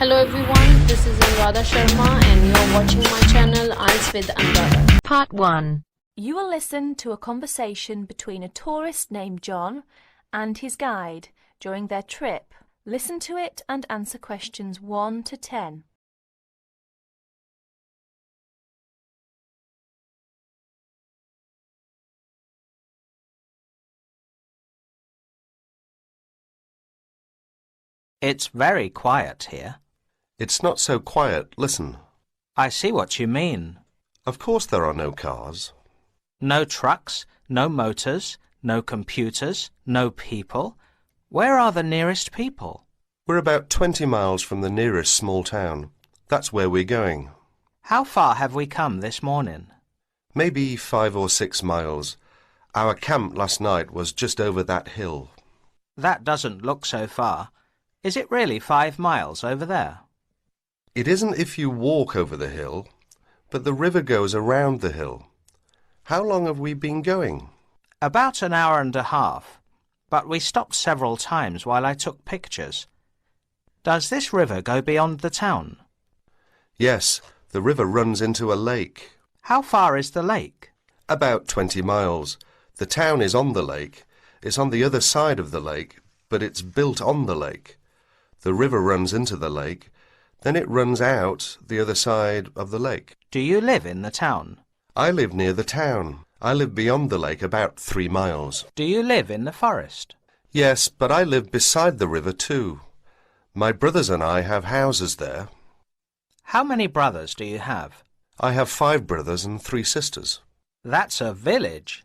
Hello everyone, this is ANURADHA Sharma and you're watching my channel IELTS with ANURADHA. Part 1. You will listen to a conversation between a tourist named John and his guide during their trip. Listen to it and answer questions 1 to 10. It's very quiet here. It's not so quiet. Listen. I see what you mean. Of course there are no cars. No trucks, no motors, no computers, no people. Where are the nearest people? We're about 20 miles from the nearest small town. That's where we're going. How far have we come this morning? Maybe 5 or 6 miles. Our camp last night was just over that hill. That doesn't look so far. Is it really 5 miles over there? It isn't if you walk over the hill, but the river goes around the hill. How long have we been going? About an hour and a half, but we stopped several times while I took pictures. Does this river go beyond the town? Yes, the river runs into a lake. How far is the lake? About 20 miles. The town is on the lake. It's on the other side of the lake, but it's built on the lake. The river runs into the lake, then it runs out the other side of the lake. Do you live in the town? I live near the town. I live beyond the lake about 3 miles. Do you live in the forest? Yes, but I live beside the river too. My brothers and I have houses there. How many brothers do you have? I have 5 brothers and 3 sisters. That's a village.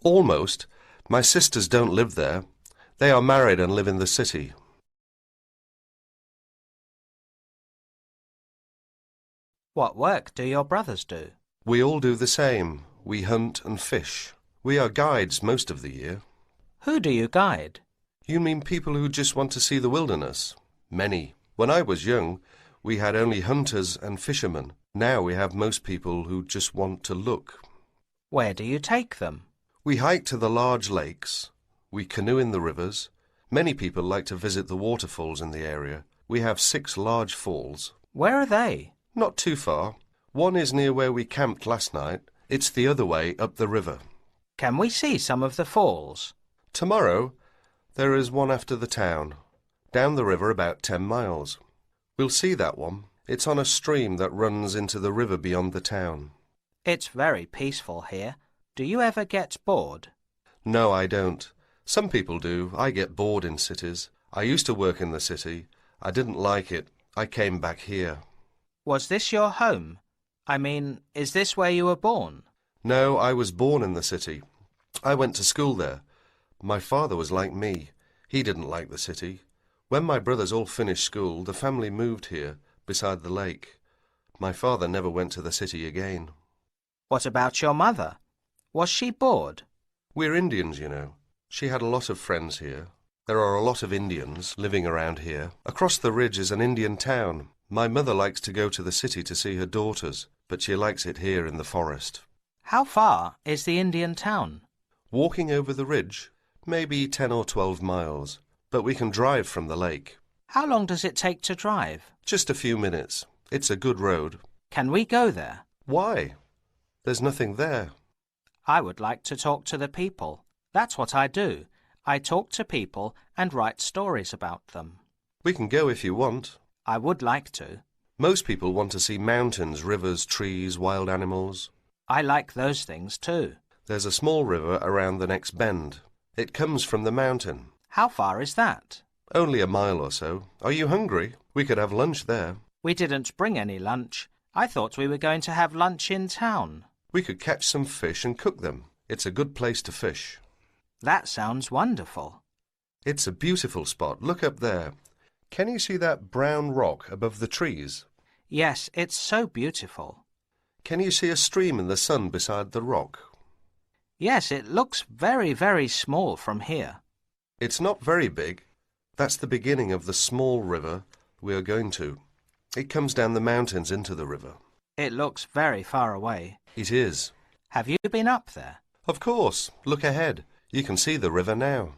Almost. My sisters don't live there. They are married and live in the city. What work do your brothers do? We all do the same. We hunt and fish. We are guides most of the year. Who do you guide? You mean people who just want to see the wilderness? Many. When I was young, we had only hunters and fishermen. Now we have most people who just want to look. Where do you take them? We hike to the large lakes. We canoe in the rivers. Many people like to visit the waterfalls in the area. We have 6 large falls. Where are they? Not too far. One is near where we camped last night. It's the other way up the river. Can we see some of the falls? Tomorrow, there is one after the town, down the river about 10 miles. We'll see that one. It's on a stream that runs into the river beyond the town. It's very peaceful here. Do you ever get bored? No, I don't. Some people do. I get bored in cities. I used to work in the city. I didn't like it. I came back here. Was this your home? I mean, is this where you were born? No, I was born in the city. I went to school there. My father was like me. He didn't like the city. When my brothers all finished school, the family moved here, beside the lake. My father never went to the city again. What about your mother? Was she bored? We're Indians, you know. She had a lot of friends here. There are a lot of Indians living around here. Across the ridge is an Indian town. My mother likes to go to the city to see her daughters, but she likes it here in the forest. How far is the Indian town? Walking over the ridge, maybe 10 or 12 miles, but we can drive from the lake. How long does it take to drive? Just a few minutes. It's a good road. Can we go there? Why? There's nothing there. I would like to talk to the people. That's what I do. I talk to people and write stories about them. We can go if you want. I would like to. Most people want to see mountains, rivers, trees, wild animals. I like those things too. There's a small river around the next bend. It comes from the mountain. How far is that? Only a mile or so. Are you hungry? We could have lunch there. We didn't bring any lunch. I thought we were going to have lunch in town. We could catch some fish and cook them. It's a good place to fish. That sounds wonderful. It's a beautiful spot. Look up there. Can you see that brown rock above the trees? Yes, it's so beautiful. Can you see a stream in the sun beside the rock? Yes, it looks very, very small from here. It's not very big. That's the beginning of the small river we are going to. It comes down the mountains into the river. It looks very far away. It is. Have you been up there? Of course. Look ahead. You can see the river now.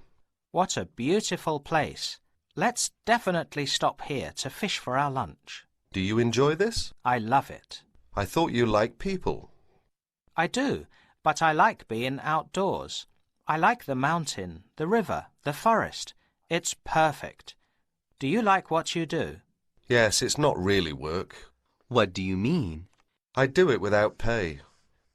What a beautiful place. Let's definitely stop here to fish for our lunch. Do you enjoy this? I love it. I thought you liked people. I do, but I like being outdoors. I like the mountain, the river, the forest. It's perfect. Do you like what you do? Yes, it's not really work. What do you mean? I do it without pay.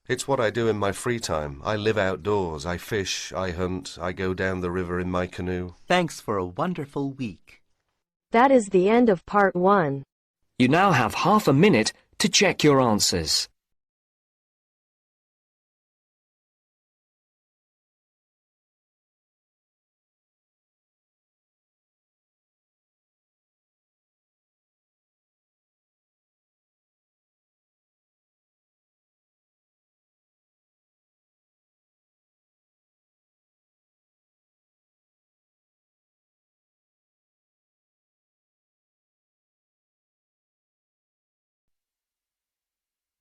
It's what I do in my free time. I live outdoors. I fish, I hunt, I go down the river in my canoe. Thanks for a wonderful week. That is the end of part 1. You now have half a minute to check your answers.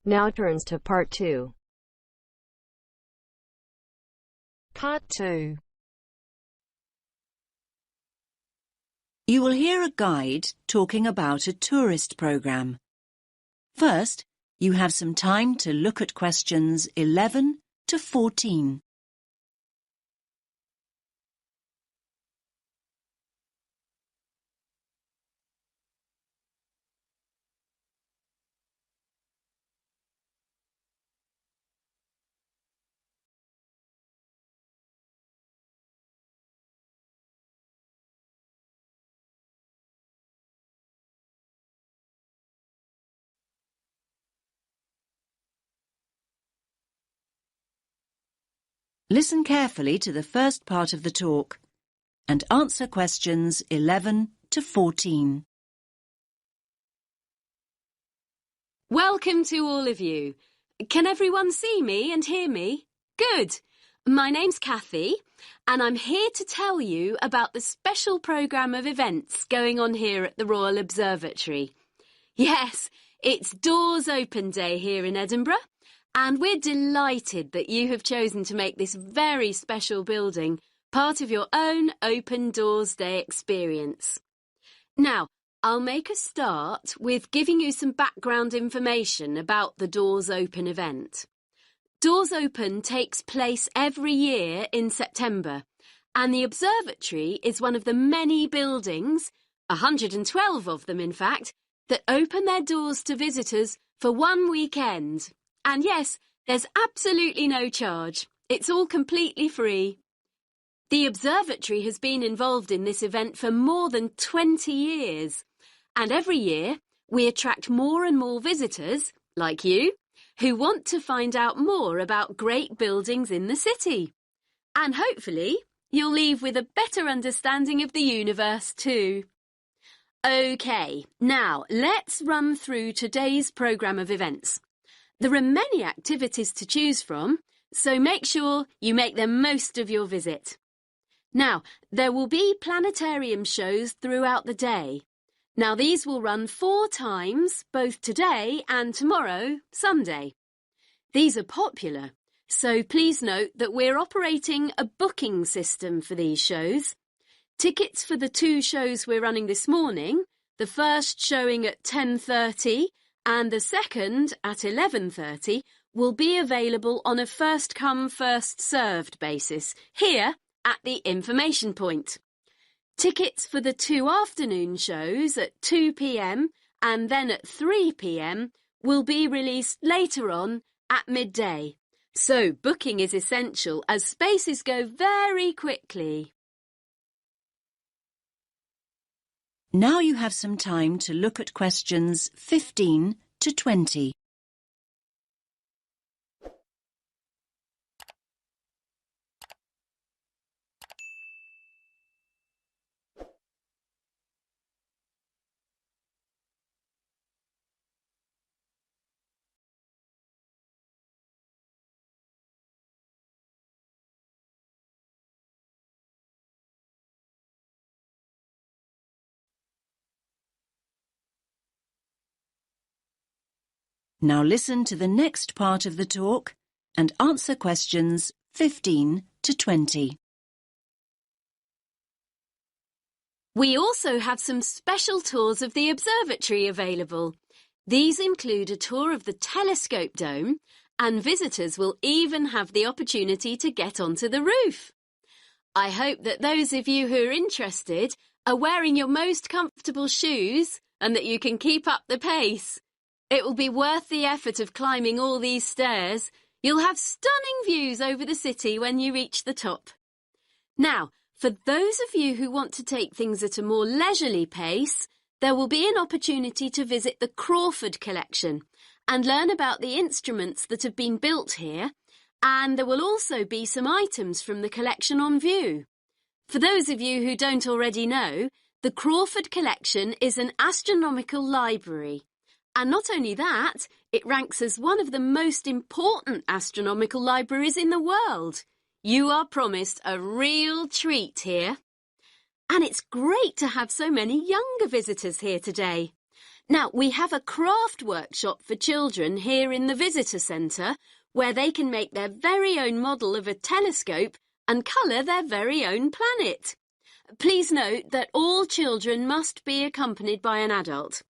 Now turns to part 2. Part 2. You will hear a guide talking about a tourist programme. First, you have some time to look at questions 11 to 14. Listen carefully to the first part of the talk and answer questions 11 to 14. Welcome to all of you. Can everyone see me and hear me? Good. My name's Kathy, and I'm here to tell you about the special programme of events going on here at the Royal Observatory. Yes, it's Doors Open Day here in Edinburgh, and we're delighted that you have chosen to make this very special building part of your own Open Doors Day experience. Now, I'll make a start with giving you some background information about the Doors Open event. Doors Open takes place every year in September, and the observatory is one of the many buildings, 112 of them in fact, that open their doors to visitors for one weekend. And yes, there's absolutely no charge. It's all completely free. The observatory has been involved in this event for more than 20 years. And every year, we attract more and more visitors, like you, who want to find out more about great buildings in the city. And hopefully, you'll leave with a better understanding of the universe too. OK, now let's run through today's programme of events. There are many activities to choose from, so make sure you make the most of your visit. Now, there will be planetarium shows throughout the day. Now, these will run 4 times, both today and tomorrow, Sunday. These are popular, so please note that we're operating a booking system for these shows. Tickets for the 2 shows we're running this morning, the first showing at 10:30 and the second at 11:30, will be available on a first-come, first-served basis here at the information point. Tickets for the 2 afternoon shows at 2 p.m. and then at 3 p.m. will be released later on at midday. So booking is essential as spaces go very quickly. Now you have some time to look at questions 15 to 20. Now listen to the next part of the talk and answer questions 15 to 20. We also have some special tours of the observatory available. These include a tour of the telescope dome, and visitors will even have the opportunity to get onto the roof. I hope that those of you who are interested are wearing your most comfortable shoes and that you can keep up the pace. It will be worth the effort of climbing all these stairs. You'll have stunning views over the city when you reach the top. Now, for those of you who want to take things at a more leisurely pace, there will be an opportunity to visit the Crawford collection and learn about the instruments that have been built here, and there will also be some items from the collection on view. For those of you who don't already know, the Crawford collection is an astronomical library. And not only that, it ranks as one of the most important astronomical libraries in the world. You are promised a real treat here. And it's great to have so many younger visitors here today. Now, we have a craft workshop for children here in the visitor centre where they can make their very own model of a telescope and colour their very own planet. Please note that all children must be accompanied by an adult.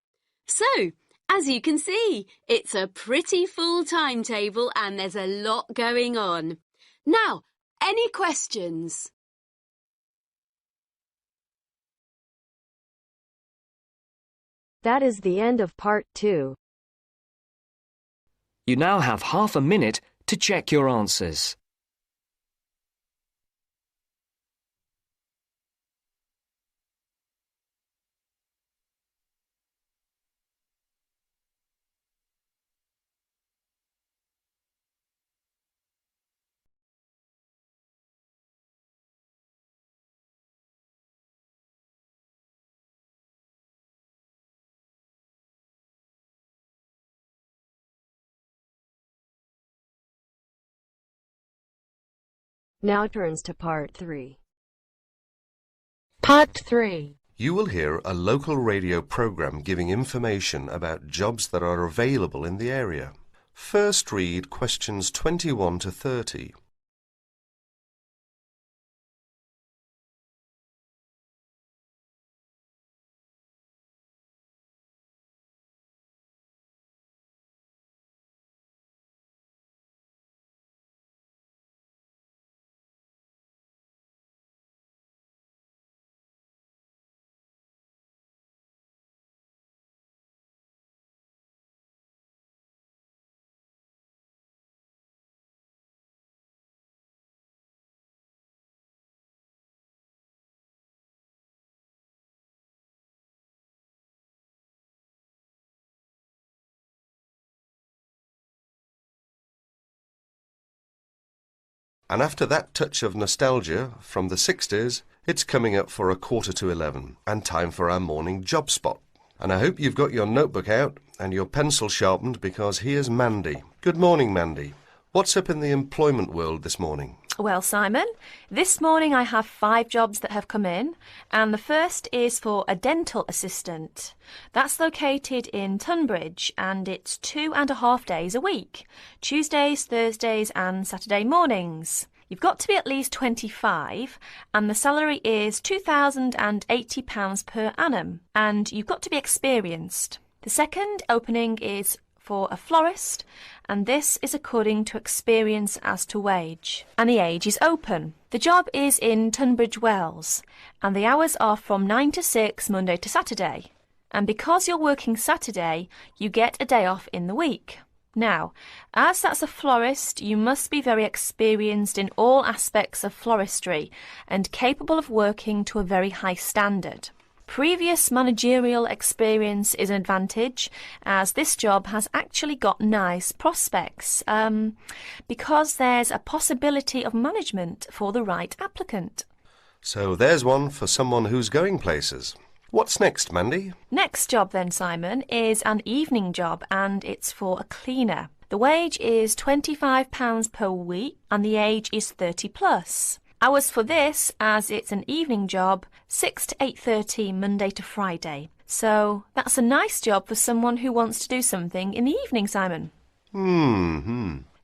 So, as you can see, it's a pretty full timetable and there's a lot going on. Now, any questions? That is the end of part 2. You now have half a minute to check your answers. Now turns to part 3. Part 3. You will hear a local radio program giving information about jobs that are available in the area. First read questions 21 to 30. And after that touch of nostalgia from the 60s, it's coming up for 11:15 and time for our morning job spot. And I hope you've got your notebook out and your pencil sharpened because here's Mandy. Good morning, Mandy. What's up in the employment world this morning? Well, Simon, this morning I have 5 jobs that have come in, and the first is for a dental assistant. That's located in Tunbridge, and it's 2.5 days a week, Tuesdays, Thursdays and Saturday mornings. You've got to be at least 25, and the salary is £2,080 per annum, and you've got to be experienced. The second opening is for a florist, and this is according to experience as to wage, and the age is open. The job is in Tunbridge Wells, and the hours are from 9 to 6 Monday to Saturday, and because you're working Saturday you get a day off in the week. Now, as that's a florist, you must be very experienced in all aspects of floristry and capable of working to a very high standard. Previous managerial experience is an advantage, as this job has actually got nice prospects, because there's a possibility of management for the right applicant. So there's one for someone who's going places. What's next, Mandy? Next job then, Simon, is an evening job, and it's for a cleaner. The wage is £25 per week and the age is 30 plus. Hours for this, as it's an evening job, 6 to 8:30 Monday to Friday. So that's a nice job for someone who wants to do something in the evening, Simon.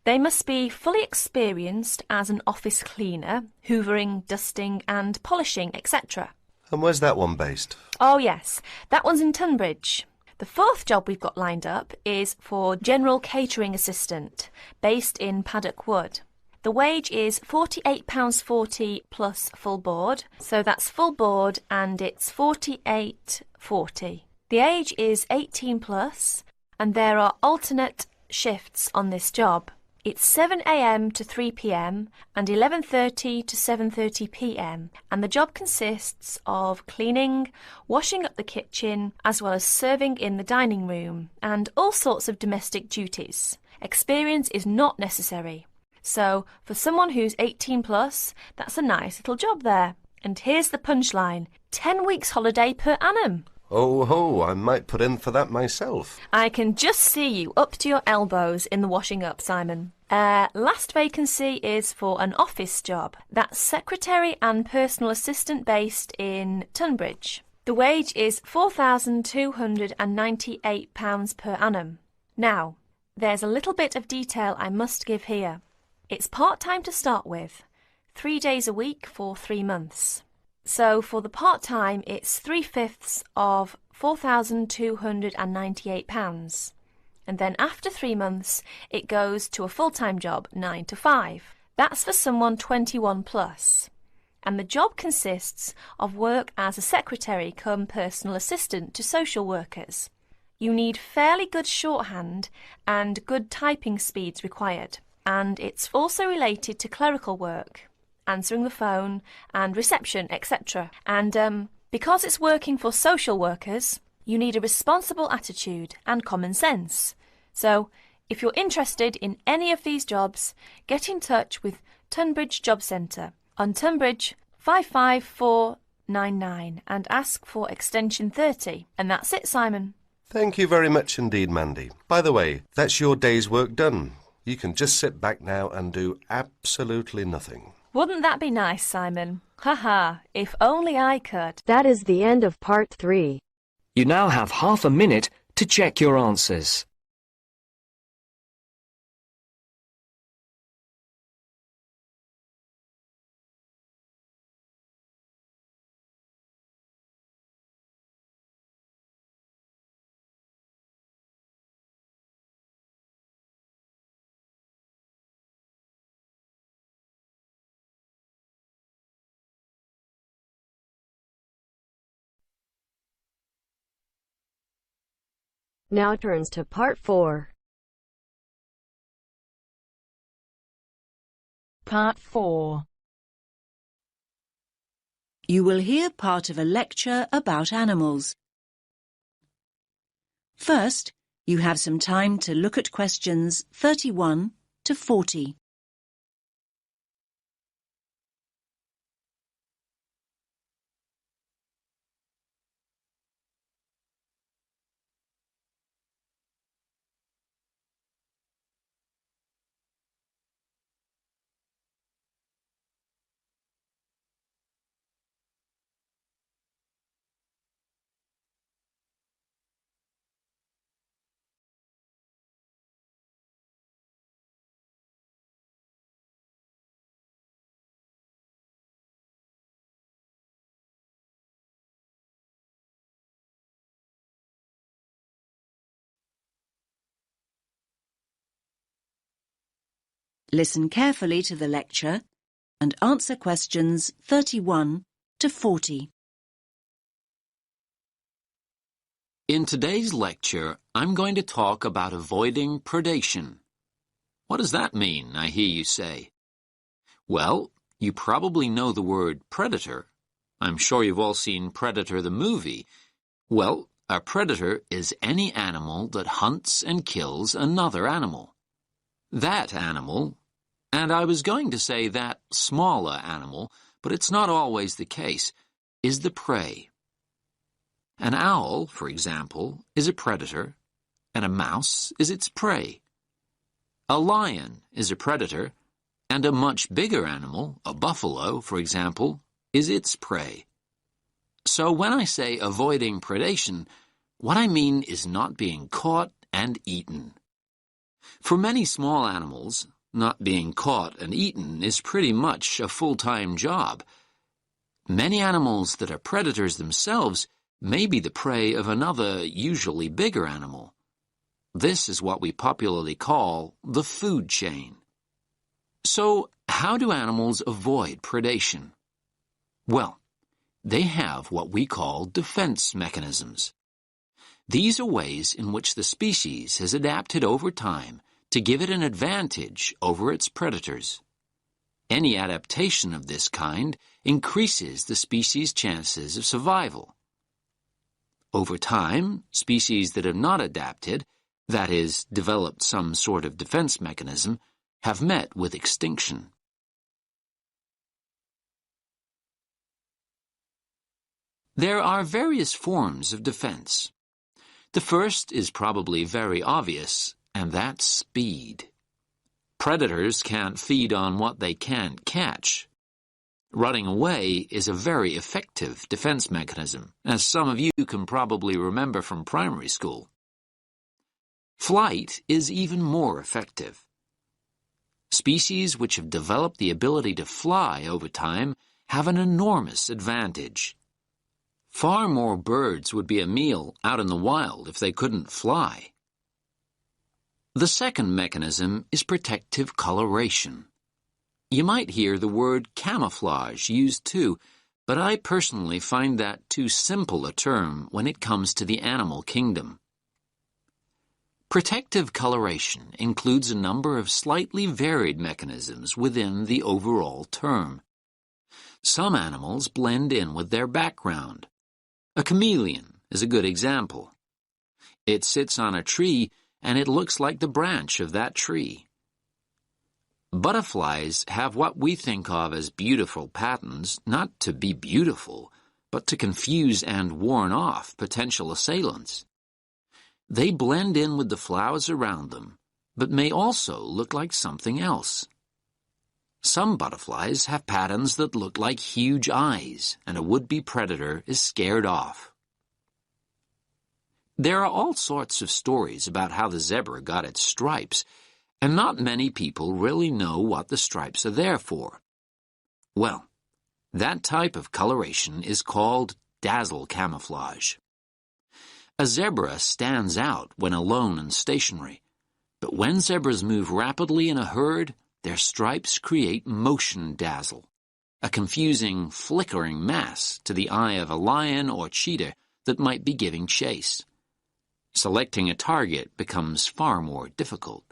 They must be fully experienced as an office cleaner, hoovering, dusting and polishing, etc. And where's that one based? Oh yes, that one's in Tunbridge. The fourth job we've got lined up is for General Catering Assistant, based in Paddock Wood. The wage is £48.40 plus full board, so that's full board and it's £48.40. The age is 18 plus, and there are alternate shifts on this job. It's 7 a.m. to 3 p.m. and 11:30 to 7:30 p.m. and the job consists of cleaning, washing up the kitchen, as well as serving in the dining room and all sorts of domestic duties. Experience is not necessary. So, for someone who's 18 plus, that's a nice little job there. And here's the punchline: 10 weeks holiday per annum. Oh ho, I might put in for that myself. I can just see you up to your elbows in the washing up, Simon. Last vacancy is for an office job. That's secretary and personal assistant based in Tunbridge. The wage is £4,298 per annum. Now, there's a little bit of detail I must give here. It's part-time to start with, 3 days a week for 3 months. So for the part-time, it's 3/5 of £4,298. And then after 3 months, it goes to a full-time job, 9 to 5. That's for someone 21 plus. And the job consists of work as a secretary cum personal assistant to social workers. You need fairly good shorthand and good typing speeds required. And it's also related to clerical work, answering the phone and reception, etc. And because it's working for social workers, you need a responsible attitude and common sense. So, if you're interested in any of these jobs, get in touch with Tunbridge Job Centre on Tunbridge 55499 and ask for extension 30. And that's it, Simon. Thank you very much indeed, Mandy. By the way, that's your day's work done. You can just sit back now and do absolutely nothing. Wouldn't that be nice, Simon? Haha, if only I could. That is the end of part 3. You now have half a minute to check your answers. Now turns to part 4. Part 4. You will hear part of a lecture about animals. First, you have some time to look at questions 31 to 40. Listen carefully to the lecture and answer questions 31 to 40. In today's lecture, I'm going to talk about avoiding predation. What does that mean, I hear you say? Well, you probably know the word predator. I'm sure you've all seen Predator the movie. Well, a predator is any animal that hunts and kills another animal. That animal, and I was going to say that smaller animal, but it's not always the case, is the prey. An owl, for example, is a predator, and a mouse is its prey. A lion is a predator, and a much bigger animal, a buffalo, for example, is its prey. So when I say avoiding predation, what I mean is not being caught and eaten. For many small animals, not being caught and eaten is pretty much a full-time job. Many animals that are predators themselves may be the prey of another, usually bigger animal. This is what we popularly call the food chain. So, how do animals avoid predation? Well, they have what we call defense mechanisms. These are ways in which the species has adapted over time to give it an advantage over its predators. Any adaptation of this kind increases the species' chances of survival. Over time, species that have not adapted, that is, developed some sort of defense mechanism, have met with extinction. There are various forms of defense. The first is probably very obvious, and that's speed. Predators can't feed on what they can't catch. Running away is a very effective defense mechanism, as some of you can probably remember from primary school. Flight is even more effective. Species which have developed the ability to fly over time have an enormous advantage. Far more birds would be a meal out in the wild if they couldn't fly. The second mechanism is protective coloration. You might hear the word camouflage used too, but I personally find that too simple a term when it comes to the animal kingdom. Protective coloration includes a number of slightly varied mechanisms within the overall term. Some animals blend in with their background. A chameleon is a good example. It sits on a tree and it looks like the branch of that tree. Butterflies have what we think of as beautiful patterns, not to be beautiful, but to confuse and warn off potential assailants. They blend in with the flowers around them, but may also look like something else. Some butterflies have patterns that look like huge eyes, and a would-be predator is scared off. There are all sorts of stories about how the zebra got its stripes, and not many people really know what the stripes are there for. Well, that type of coloration is called dazzle camouflage. A zebra stands out when alone and stationary, but when zebras move rapidly in a herd, their stripes create motion dazzle, a confusing, flickering mass to the eye of a lion or cheetah that might be giving chase. Selecting a target becomes far more difficult.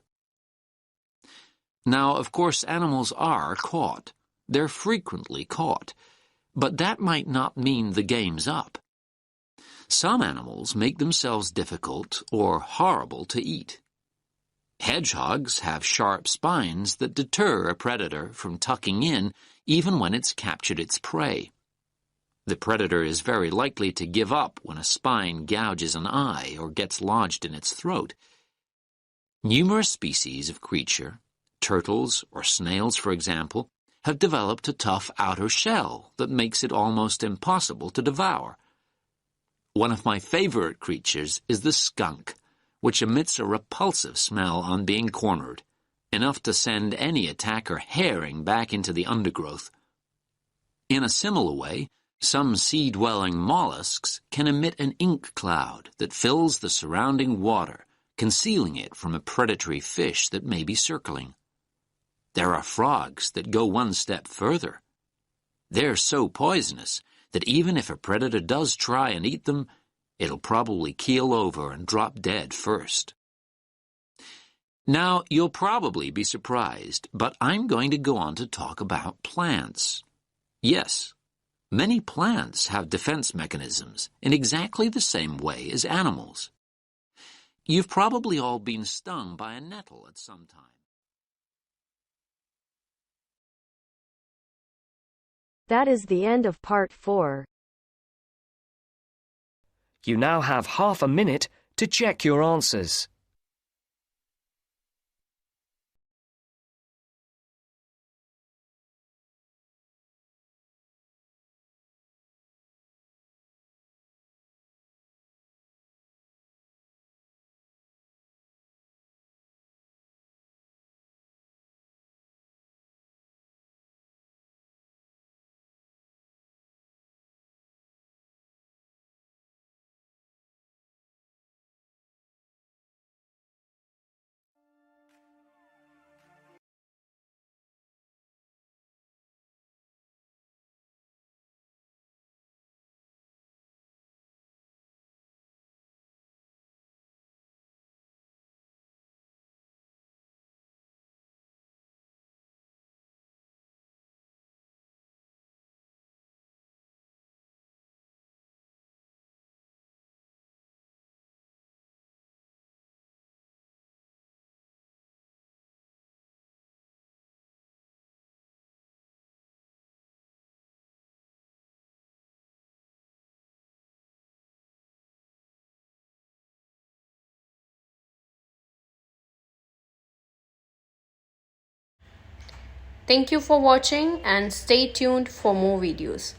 Now, of course, animals are caught. They're frequently caught, but that might not mean the game's up. Some animals make themselves difficult or horrible to eat. Hedgehogs have sharp spines that deter a predator from tucking in even when it's captured its prey. The predator is very likely to give up when a spine gouges an eye or gets lodged in its throat. Numerous species of creature, turtles or snails for example, have developed a tough outer shell that makes it almost impossible to devour. One of my favorite creatures is the skunk, which emits a repulsive smell on being cornered, enough to send any attacker herring back into the undergrowth. In a similar way, some sea-dwelling mollusks can emit an ink cloud that fills the surrounding water, concealing it from a predatory fish that may be circling. There are frogs that go one step further. They're so poisonous that even if a predator does try and eat them, it'll probably keel over and drop dead first. Now, you'll probably be surprised, but I'm going to go on to talk about plants. Yes, many plants have defense mechanisms in exactly the same way as animals. You've probably all been stung by a nettle at some time. That is the end of part 4. You now have half a minute to check your answers. Thank you for watching and stay tuned for more videos.